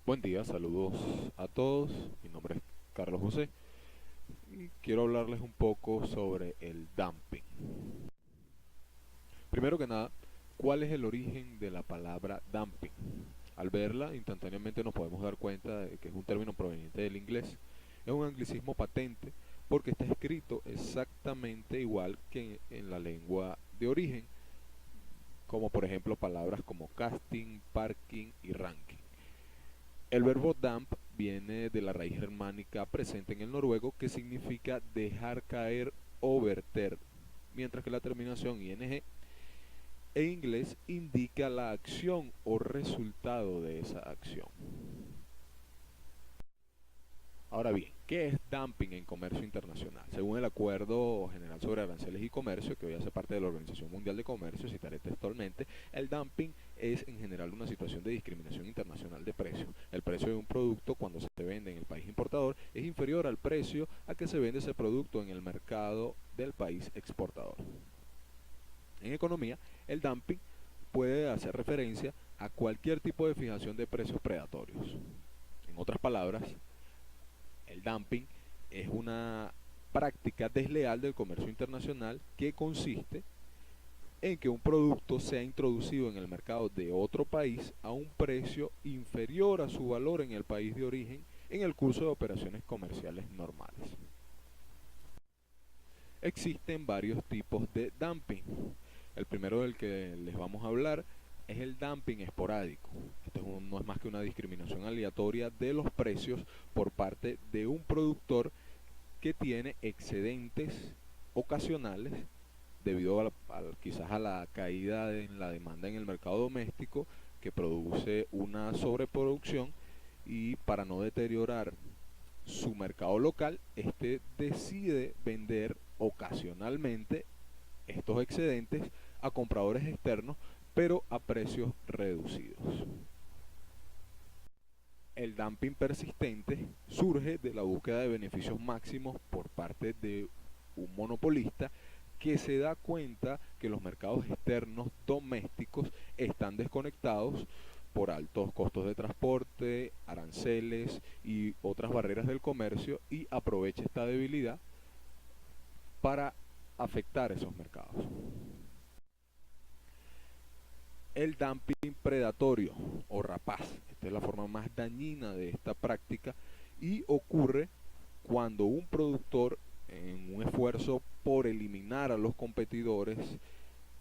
Buen día, saludos a todos. Mi nombre es Carlos José y quiero hablarles un poco sobre el dumping. Primero que nada, ¿cuál es el origen de la palabra dumping? Al verla, instantáneamente nos podemos dar cuenta de que es un término proveniente del inglés. Es un anglicismo patente porque está escrito exactamente igual que en la lengua de origen, como por ejemplo palabras como casting, parking y ranking. El verbo dump viene de la raíz germánica presente en el noruego que significa dejar caer o verter, mientras que la terminación ing en inglés indica la acción o resultado de esa acción. Ahora bien, ¿qué es dumping en comercio internacional? Según el Acuerdo General sobre Aranceles y Comercio, que hoy hace parte de la Organización Mundial de Comercio, citaré textualmente, el dumping es en general una situación de discriminación internacional de precios. El precio de un producto cuando se vende en el país importador es inferior al precio a que se vende ese producto en el mercado del país exportador. En economía, el dumping puede hacer referencia a cualquier tipo de fijación de precios predatorios. En otras palabras, el dumping es una práctica desleal del comercio internacional que consiste en que un producto sea introducido en el mercado de otro país a un precio inferior a su valor en el país de origen en el curso de operaciones comerciales normales. Existen varios tipos de dumping. El primero del que les vamos a hablar es el dumping esporádico. No es más que una discriminación aleatoria de los precios por parte de un productor que tiene excedentes ocasionales debido quizás a la caída en la demanda en el mercado doméstico que produce una sobreproducción, y para no deteriorar su mercado local, este decide vender ocasionalmente estos excedentes a compradores externos, pero a precios reducidos. El dumping persistente surge de la búsqueda de beneficios máximos por parte de un monopolista que se da cuenta que los mercados externos domésticos están desconectados por altos costos de transporte, aranceles y otras barreras del comercio, y aprovecha esta debilidad para afectar esos mercados. El dumping predatorio o rapaz, esta es la forma más dañina de esta práctica y ocurre cuando un productor, en un esfuerzo por eliminar a los competidores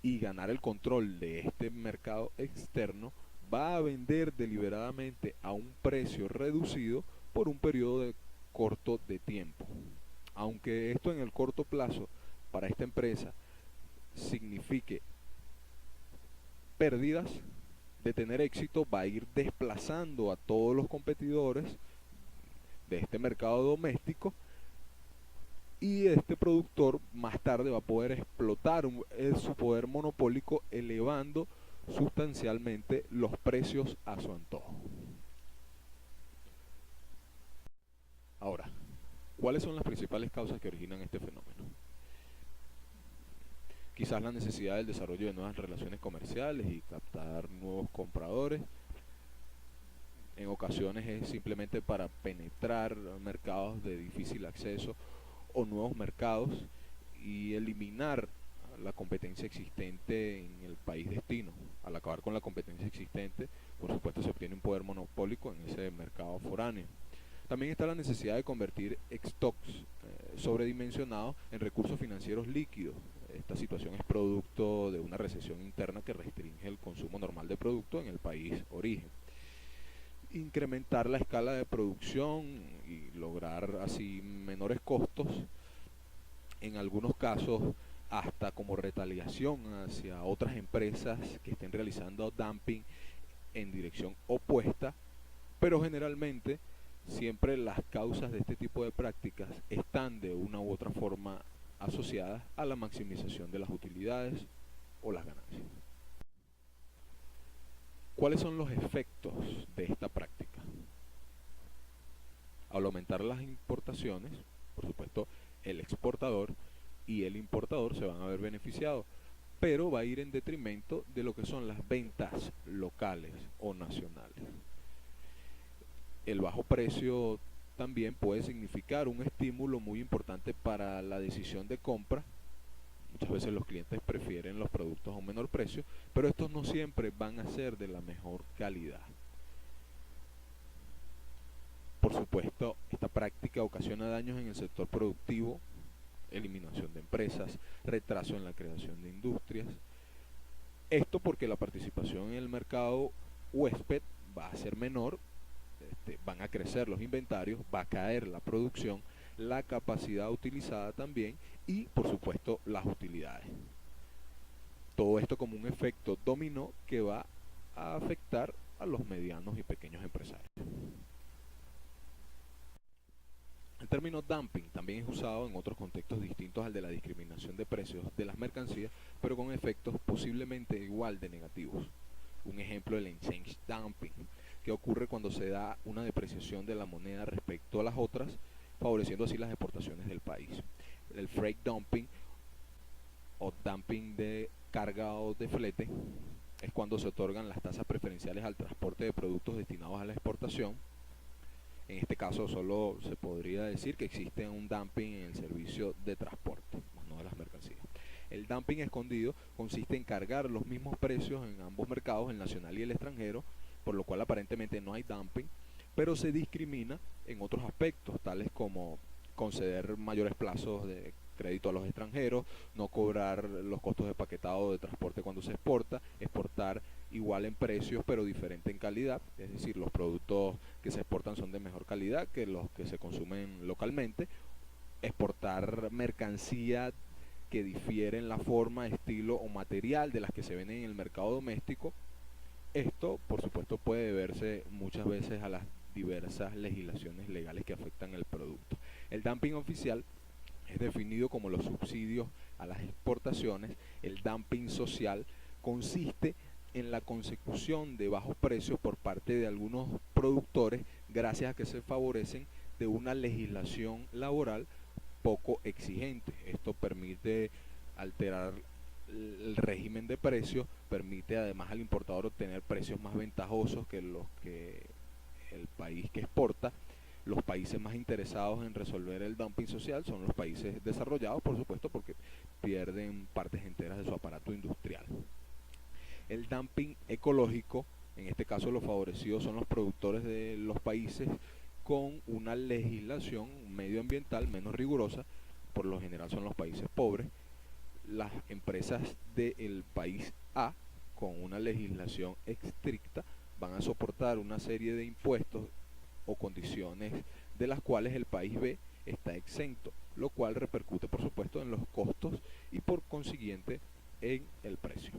y ganar el control de este mercado externo, va a vender deliberadamente a un precio reducido por un periodo corto de tiempo. Aunque esto en el corto plazo para esta empresa signifique pérdidas, de tener éxito va a ir desplazando a todos los competidores de este mercado doméstico, y este productor más tarde va a poder explotar su poder monopólico elevando sustancialmente los precios a su antojo. Ahora, ¿cuáles son las principales causas que originan este fenómeno? Quizás la necesidad del desarrollo de nuevas relaciones comerciales y captar nuevos compradores. En ocasiones es simplemente para penetrar mercados de difícil acceso o nuevos mercados y eliminar la competencia existente en el país destino. Al acabar con la competencia existente, por supuesto se obtiene un poder monopólico en ese mercado foráneo. También está la necesidad de convertir stocks sobredimensionados en recursos financieros líquidos. Esta situación es producto de una recesión interna que restringe el consumo normal de producto en el país origen. Incrementar la escala de producción y lograr así menores costos, en algunos casos hasta como retaliación hacia otras empresas que estén realizando dumping en dirección opuesta, pero generalmente siempre las causas de este tipo de prácticas están de una u otra forma asociadas a la maximización de las utilidades o las ganancias. ¿Cuáles son los efectos de esta práctica? Al aumentar las importaciones, por supuesto, el exportador y el importador se van a ver beneficiados, pero va a ir en detrimento de lo que son las ventas locales o nacionales. El bajo precio también puede significar un estímulo muy importante para la decisión de compra. Muchas veces los clientes prefieren los productos a un menor precio, pero estos no siempre van a ser de la mejor calidad. Por supuesto, esta práctica ocasiona daños en el sector productivo, eliminación de empresas, retraso en la creación de industrias. Esto porque la participación en el mercado huésped va a ser menor, van a crecer los inventarios, va a caer la producción, la capacidad utilizada también y por supuesto las utilidades. Todo esto como un efecto dominó que va a afectar a los medianos y pequeños empresarios. El término dumping también es usado en otros contextos distintos al de la discriminación de precios de las mercancías, pero con efectos posiblemente igual de negativos. Un ejemplo, el exchange dumping, que ocurre cuando se da una depreciación de la moneda respecto a las otras, favoreciendo así las exportaciones del país. El freight dumping o dumping de carga o de flete es cuando se otorgan las tasas preferenciales al transporte de productos destinados a la exportación. En este caso solo se podría decir que existe un dumping en el servicio de transporte, no de las mercancías. El dumping escondido consiste en cargar los mismos precios en ambos mercados, el nacional y el extranjero, por lo cual aparentemente no hay dumping, pero se discrimina en otros aspectos, tales como conceder mayores plazos de crédito a los extranjeros, no cobrar los costos de paquetado de transporte cuando se exporta, exportar igual en precios pero diferente en calidad, es decir, los productos que se exportan son de mejor calidad que los que se consumen localmente, exportar mercancía que difiere en la forma, estilo o material de las que se venden en el mercado doméstico. Esto, por supuesto, puede deberse muchas veces a las diversas legislaciones legales que afectan el producto. El dumping oficial es definido como los subsidios a las exportaciones. El dumping social consiste en la consecución de bajos precios por parte de algunos productores gracias a que se favorecen de una legislación laboral poco exigente. Esto permite alterar el régimen de precios, permite además al importador obtener precios más ventajosos que los que el país que exporta. Los países más interesados en resolver el dumping social son los países desarrollados, por supuesto, porque pierden partes enteras de su aparato industrial. El dumping ecológico, en este caso los favorecidos son los productores de los países con una legislación medioambiental menos rigurosa, por lo general son los países pobres. Las empresas del país A con una legislación estricta van a soportar una serie de impuestos o condiciones de las cuales el país B está exento, lo cual repercute por supuesto en los costos y por consiguiente en el precio.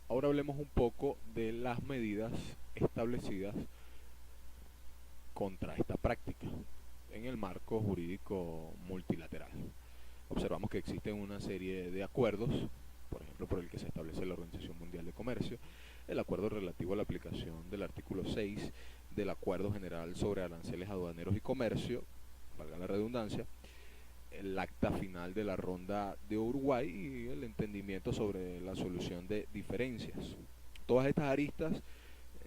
Ahora hablemos un poco de las medidas establecidas contra esta práctica en el marco jurídico multilateral. Observamos que existen una serie de acuerdos, por ejemplo, por el que se establece la Organización Mundial de Comercio, el acuerdo relativo a la aplicación del artículo 6 del Acuerdo General sobre Aranceles Aduaneros y Comercio, valga la redundancia, el acta final de la ronda de Uruguay y el entendimiento sobre la solución de diferencias. Todas estas aristas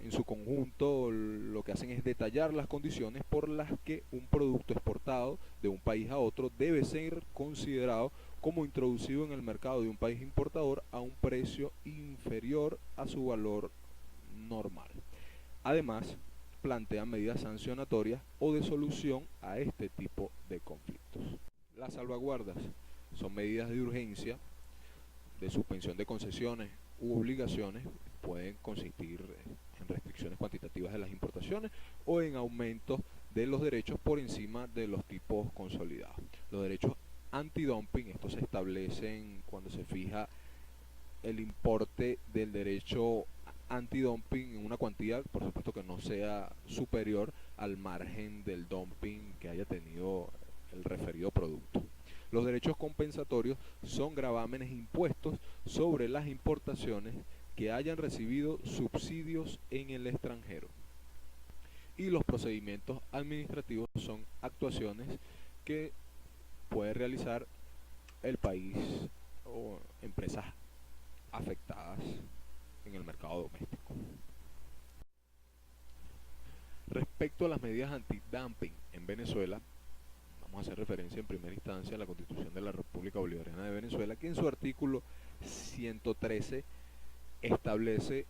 en su conjunto lo que hacen es detallar las condiciones por las que un producto exportado de un país a otro debe ser considerado como introducido en el mercado de un país importador a un precio inferior a su valor normal. Además, plantea medidas sancionatorias o de solución a este tipo de conflictos. Las salvaguardas son medidas de urgencia, de suspensión de concesiones u obligaciones, pueden consistir en restricciones cuantitativas de las importaciones o en aumentos de los derechos por encima de los tipos consolidados. Los derechos antidumping, estos se establecen cuando se fija el importe del derecho antidumping en una cuantía, por supuesto que no sea superior al margen del dumping que haya tenido el referido producto. Los derechos compensatorios son gravámenes impuestos sobre las importaciones que hayan recibido subsidios en el extranjero. Y los procedimientos administrativos son actuaciones que puede realizar el país o empresas afectadas en el mercado doméstico. respecto a las medidas antidumping en Venezuela, vamos a hacer referencia en primera instancia a la Constitución de la República Bolivariana de Venezuela, que en su artículo 113 establece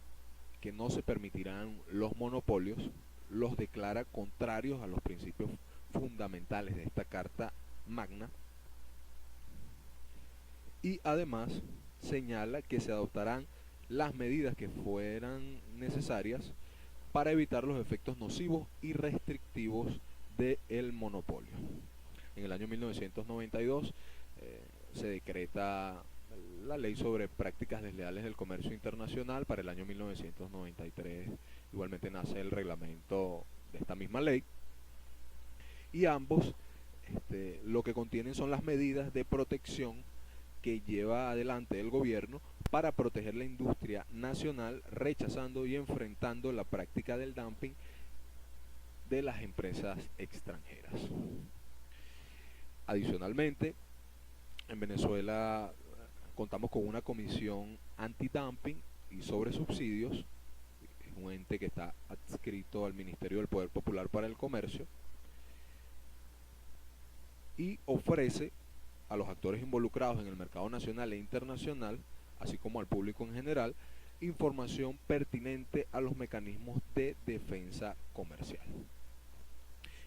que no se permitirán los monopolios, los declara contrarios a los principios fundamentales de esta Carta Magna, y además señala que se adoptarán las medidas que fueran necesarias para evitar los efectos nocivos y restrictivos del monopolio. En el año 1992 se decreta la ley sobre prácticas desleales del comercio internacional. Para el año 1993 igualmente nace el reglamento de esta misma ley, y ambos lo que contienen son las medidas de protección que lleva adelante el gobierno para proteger la industria nacional, rechazando y enfrentando la práctica del dumping de las empresas extranjeras. Adicionalmente, en Venezuela contamos con una comisión antidumping y sobre subsidios, es un ente que está adscrito al Ministerio del Poder Popular para el Comercio, y ofrece a los actores involucrados en el mercado nacional e internacional, así como al público en general, información pertinente a los mecanismos de defensa comercial.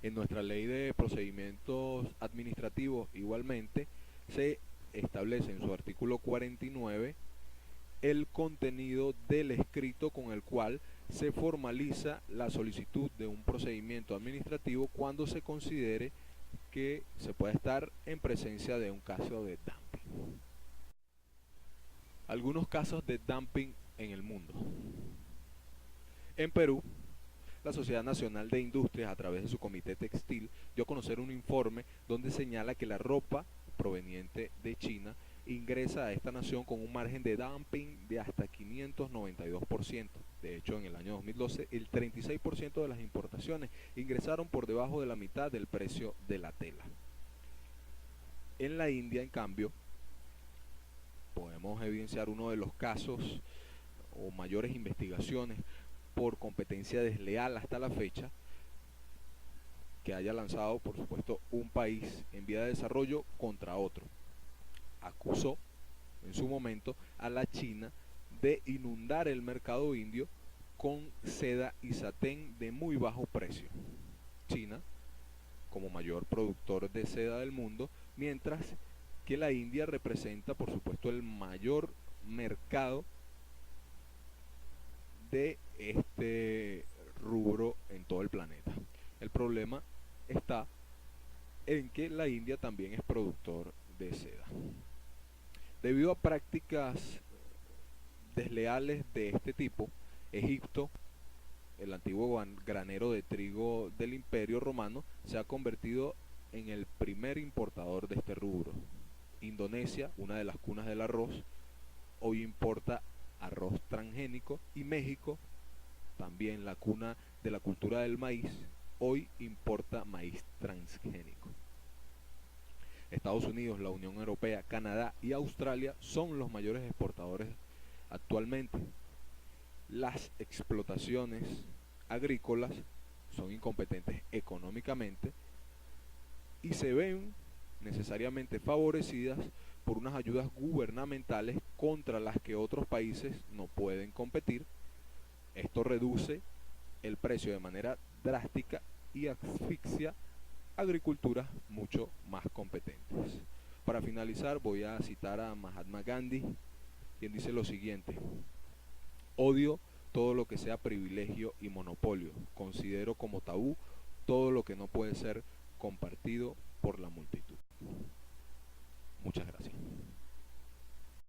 En nuestra ley de procedimientos administrativos igualmente se establece en su artículo 49 el contenido del escrito con el cual se formaliza la solicitud de un procedimiento administrativo cuando se considere que se puede estar en presencia de un caso de dumping. Algunos casos de dumping en el mundo. En Perú, la Sociedad Nacional de Industrias, a través de su comité textil, dio a conocer un informe donde señala que la ropa proveniente de China ingresa a esta nación con un margen de dumping de hasta 592%. De hecho, en el año 2012, el 36% de las importaciones ingresaron por debajo de la mitad del precio de la tela. En la India, en cambio, podemos evidenciar uno de los casos o mayores investigaciones por competencia desleal hasta la fecha que haya lanzado, por supuesto, un país en vía de desarrollo contra otro. Acusó en su momento a la China de inundar el mercado indio con seda y satén de muy bajo precio. China, como mayor productor de seda del mundo, mientras que la India representa, por supuesto, el mayor mercado de este rubro en todo el planeta. El problema está en que la India también es productor de seda. Debido a prácticas desleales de este tipo, Egipto, el antiguo granero de trigo del Imperio Romano, se ha convertido en el primer importador de este rubro. Indonesia, una de las cunas del arroz, hoy importa arroz transgénico, y México, también la cuna de la cultura del maíz, hoy importa maíz transgénico. Estados Unidos, la Unión Europea, Canadá y Australia son los mayores exportadores actualmente. Las explotaciones agrícolas son incompetentes económicamente y se ven necesariamente favorecidas por unas ayudas gubernamentales contra las que otros países no pueden competir. Esto reduce el precio de manera drástica y asfixia agriculturas mucho más competentes. Para finalizar, voy a citar a Mahatma Gandhi, quien dice lo siguiente: odio todo lo que sea privilegio y monopolio. Considero como tabú todo lo que no puede ser compartido por la multitud. Muchas gracias.